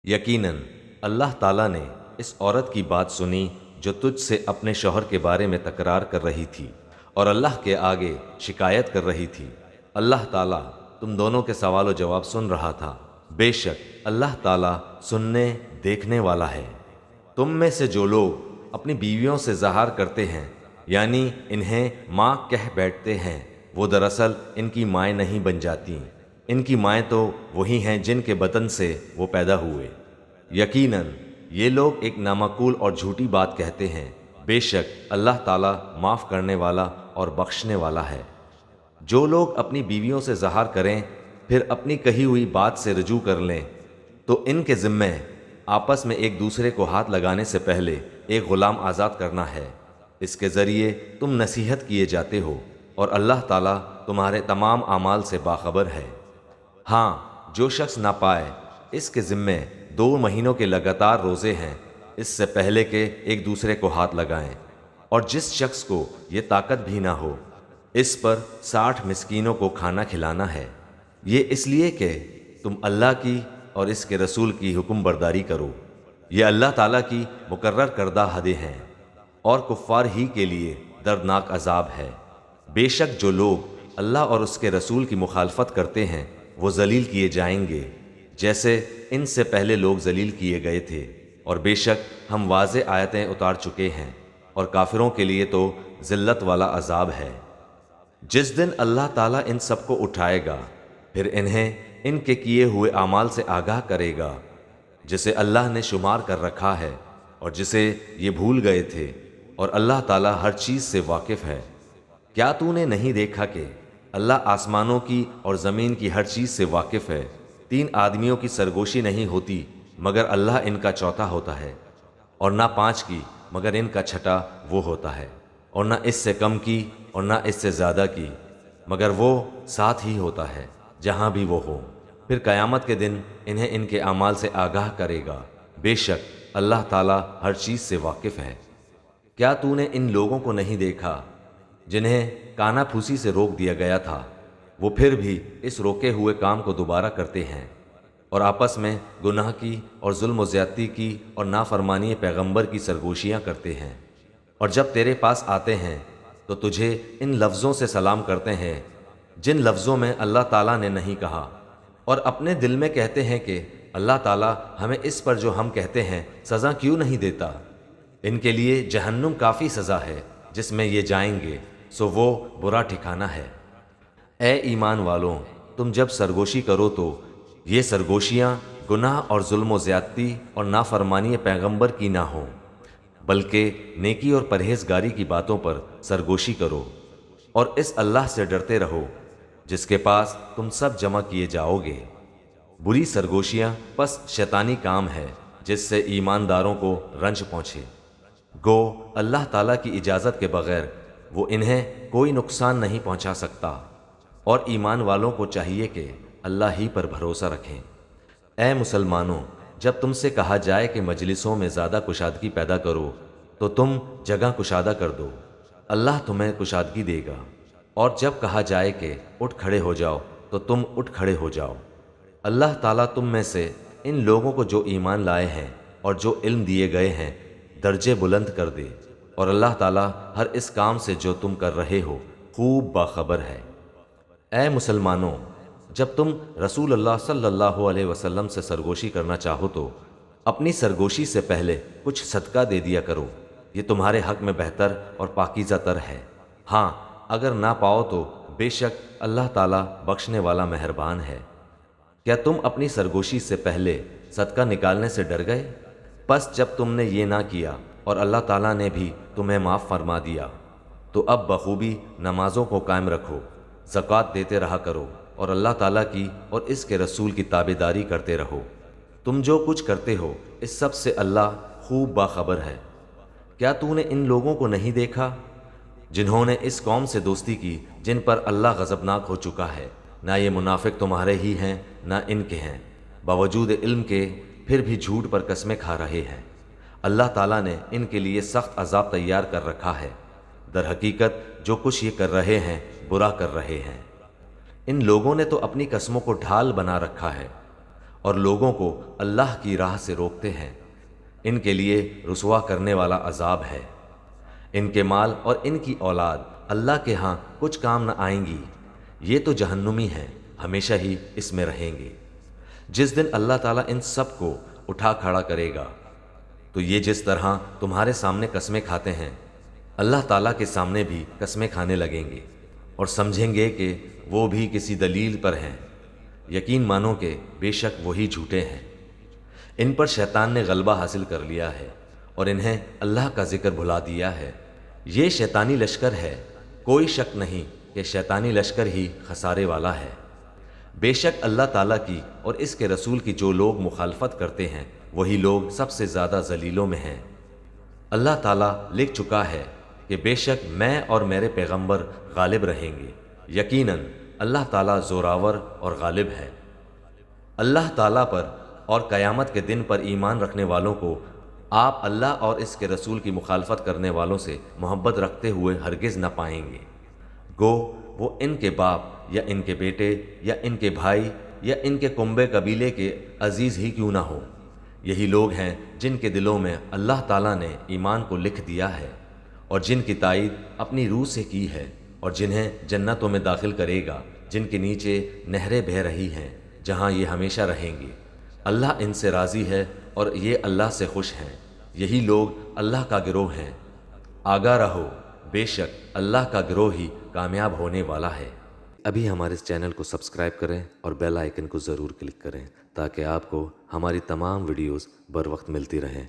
یقیناً اللہ تعالیٰ نے اس عورت کی بات سنی جو تجھ سے اپنے شوہر کے بارے میں تکرار کر رہی تھی اور اللہ کے آگے شکایت کر رہی تھی۔ اللہ تعالیٰ تم دونوں کے سوال و جواب سن رہا تھا۔ بے شک اللہ تعالیٰ سننے دیکھنے والا ہے۔ تم میں سے جو لوگ اپنی بیویوں سے زہار کرتے ہیں یعنی انہیں ماں کہہ بیٹھتے ہیں، وہ دراصل ان کی مائیں نہیں بن جاتی، ان کی مائیں تو وہی ہیں جن کے بطن سے وہ پیدا ہوئے۔ یقیناً یہ لوگ ایک نامعقول اور جھوٹی بات کہتے ہیں، بے شک اللہ تعالیٰ معاف کرنے والا اور بخشنے والا ہے۔ جو لوگ اپنی بیویوں سے زہار کریں پھر اپنی کہی ہوئی بات سے رجوع کر لیں تو ان کے ذمے آپس میں ایک دوسرے کو ہاتھ لگانے سے پہلے ایک غلام آزاد کرنا ہے۔ اس کے ذریعے تم نصیحت کیے جاتے ہو اور اللہ تعالیٰ تمہارے تمام اعمال سے باخبر ہے۔ ہاں، جو شخص نہ پائے اس کے ذمے 2 مہینوں کے لگاتار روزے ہیں اس سے پہلے کہ ایک دوسرے کو ہاتھ لگائیں، اور جس شخص کو یہ طاقت بھی نہ ہو اس پر 60 مسکینوں کو کھانا کھلانا ہے۔ یہ اس لیے کہ تم اللہ کی اور اس کے رسول کی حکم برداری کرو۔ یہ اللہ تعالیٰ کی مقرر کردہ حدیں ہیں اور کفار ہی کے لیے دردناک عذاب ہے۔ بے شک جو لوگ اللہ اور اس کے رسول کی مخالفت کرتے ہیں وہ ذلیل کیے جائیں گے جیسے ان سے پہلے لوگ ذلیل کیے گئے تھے، اور بے شک ہم واضح آیتیں اتار چکے ہیں، اور کافروں کے لیے تو ذلت والا عذاب ہے۔ جس دن اللہ تعالیٰ ان سب کو اٹھائے گا پھر انہیں ان کے کیے ہوئے اعمال سے آگاہ کرے گا، جسے اللہ نے شمار کر رکھا ہے اور جسے یہ بھول گئے تھے، اور اللہ تعالیٰ ہر چیز سے واقف ہے۔ کیا تو نے نہیں دیکھا کہ اللہ آسمانوں کی اور زمین کی ہر چیز سے واقف ہے؟ 3 آدمیوں کی سرگوشی نہیں ہوتی مگر اللہ ان کا چوتھا ہوتا ہے، اور نہ 5 کی مگر ان کا چھٹا وہ ہوتا ہے، اور نہ اس سے کم کی اور نہ اس سے زیادہ کی مگر وہ ساتھ ہی ہوتا ہے جہاں بھی وہ ہو۔ پھر قیامت کے دن انہیں ان کے اعمال سے آگاہ کرے گا۔ بے شک اللہ تعالیٰ ہر چیز سے واقف ہے۔ کیا تو نے ان لوگوں کو نہیں دیکھا جنہیں کانا پھوسی سے روک دیا گیا تھا؟ وہ پھر بھی اس روکے ہوئے کام کو دوبارہ کرتے ہیں اور آپس میں گناہ کی اور ظلم و زیادتی کی اور نافرمانی پیغمبر کی سرگوشیاں کرتے ہیں، اور جب تیرے پاس آتے ہیں تو تجھے ان لفظوں سے سلام کرتے ہیں جن لفظوں میں اللہ تعالیٰ نے نہیں کہا، اور اپنے دل میں کہتے ہیں کہ اللہ تعالیٰ ہمیں اس پر جو ہم کہتے ہیں سزا کیوں نہیں دیتا۔ ان کے لیے جہنم کافی سزا ہے جس میں یہ جائیں گے، سو وہ برا ٹھکانہ ہے۔ اے ایمان والوں، تم جب سرگوشی کرو تو یہ سرگوشیاں گناہ اور ظلم و زیادتی اور نافرمانی پیغمبر کی نہ ہوں، بلکہ نیکی اور پرہیزگاری کی باتوں پر سرگوشی کرو، اور اس اللہ سے ڈرتے رہو جس کے پاس تم سب جمع کیے جاؤ گے۔ بری سرگوشیاں پس شیطانی کام ہے جس سے ایمانداروں کو رنج پہنچے۔ گو اللہ تعالیٰ کی اجازت کے بغیر وہ انہیں کوئی نقصان نہیں پہنچا سکتا، اور ایمان والوں کو چاہیے کہ اللہ ہی پر بھروسہ رکھیں۔ اے مسلمانوں، جب تم سے کہا جائے کہ مجلسوں میں زیادہ کشادگی پیدا کرو تو تم جگہ کشادہ کر دو، اللہ تمہیں کشادگی دے گا، اور جب کہا جائے کہ اٹھ کھڑے ہو جاؤ تو تم اٹھ کھڑے ہو جاؤ۔ اللہ تعالیٰ تم میں سے ان لوگوں کو جو ایمان لائے ہیں اور جو علم دیے گئے ہیں درجے بلند کر دے، اور اللہ تعالیٰ ہر اس کام سے جو تم کر رہے ہو خوب باخبر ہے۔ اے مسلمانوں، جب تم رسول اللہ صلی اللہ علیہ وسلم سے سرگوشی کرنا چاہو تو اپنی سرگوشی سے پہلے کچھ صدقہ دے دیا کرو، یہ تمہارے حق میں بہتر اور پاکیزہ تر ہے۔ ہاں، اگر نہ پاؤ تو بے شک اللہ تعالیٰ بخشنے والا مہربان ہے۔ کیا تم اپنی سرگوشی سے پہلے صدقہ نکالنے سے ڈر گئے؟ پس جب تم نے یہ نہ کیا اور اللہ تعالیٰ نے بھی تمہیں معاف فرما دیا تو اب بخوبی نمازوں کو قائم رکھو، زکوٰۃ دیتے رہا کرو، اور اللہ تعالیٰ کی اور اس کے رسول کی تابعداری کرتے رہو۔ تم جو کچھ کرتے ہو اس سب سے اللہ خوب باخبر ہے۔ کیا تو نے ان لوگوں کو نہیں دیکھا جنہوں نے اس قوم سے دوستی کی جن پر اللہ غضبناک ہو چکا ہے؟ نہ یہ منافق تمہارے ہی ہیں نہ ان کے ہیں، باوجود علم کے پھر بھی جھوٹ پر قسمیں کھا رہے ہیں۔ اللہ تعالیٰ نے ان کے لیے سخت عذاب تیار کر رکھا ہے، در حقیقت جو کچھ یہ کر رہے ہیں برا کر رہے ہیں۔ ان لوگوں نے تو اپنی قسموں کو ڈھال بنا رکھا ہے، اور لوگوں کو اللہ کی راہ سے روکتے ہیں، ان کے لیے رسوا کرنے والا عذاب ہے۔ ان کے مال اور ان کی اولاد اللہ کے ہاں کچھ کام نہ آئیں گی، یہ تو جہنمی ہیں، ہمیشہ ہی اس میں رہیں گے۔ جس دن اللہ تعالیٰ ان سب کو اٹھا کھڑا کرے گا تو یہ جس طرح تمہارے سامنے قسمیں کھاتے ہیں، اللہ تعالیٰ کے سامنے بھی قسمیں کھانے لگیں گے اور سمجھیں گے کہ وہ بھی کسی دلیل پر ہیں۔ یقین مانو کہ بے شک وہی جھوٹے ہیں۔ ان پر شیطان نے غلبہ حاصل کر لیا ہے اور انہیں اللہ کا ذکر بھلا دیا ہے۔ یہ شیطانی لشکر ہے، کوئی شک نہیں کہ شیطانی لشکر ہی خسارے والا ہے۔ بے شک اللہ تعالیٰ کی اور اس کے رسول کی جو لوگ مخالفت کرتے ہیں وہی لوگ سب سے زیادہ ذلیلوں میں ہیں۔ اللہ تعالیٰ لکھ چکا ہے کہ بے شک میں اور میرے پیغمبر غالب رہیں گے، یقیناً اللہ تعالیٰ زوراور اور غالب ہے۔ اللہ تعالیٰ پر اور قیامت کے دن پر ایمان رکھنے والوں کو آپ اللہ اور اس کے رسول کی مخالفت کرنے والوں سے محبت رکھتے ہوئے ہرگز نہ پائیں گے، گو وہ ان کے باپ یا ان کے بیٹے یا ان کے بھائی یا ان کے کنبے قبیلے کے عزیز ہی کیوں نہ ہو۔ یہی لوگ ہیں جن کے دلوں میں اللہ تعالیٰ نے ایمان کو لکھ دیا ہے اور جن کی تائید اپنی روح سے کی ہے، اور جنہیں جنتوں میں داخل کرے گا جن کے نیچے نہریں بہہ رہی ہیں، جہاں یہ ہمیشہ رہیں گے۔ اللہ ان سے راضی ہے اور یہ اللہ سے خوش ہیں، یہی لوگ اللہ کا گروہ ہیں۔ آگاہ رہو، بے شک اللہ کا گروہ ہی کامیاب ہونے والا ہے۔ ابھی ہمارے اس چینل کو سبسکرائب کریں اور بیل آئیکن کو ضرور کلک کریں تاکہ آپ کو ہماری تمام ویڈیوز بر وقت ملتی رہیں۔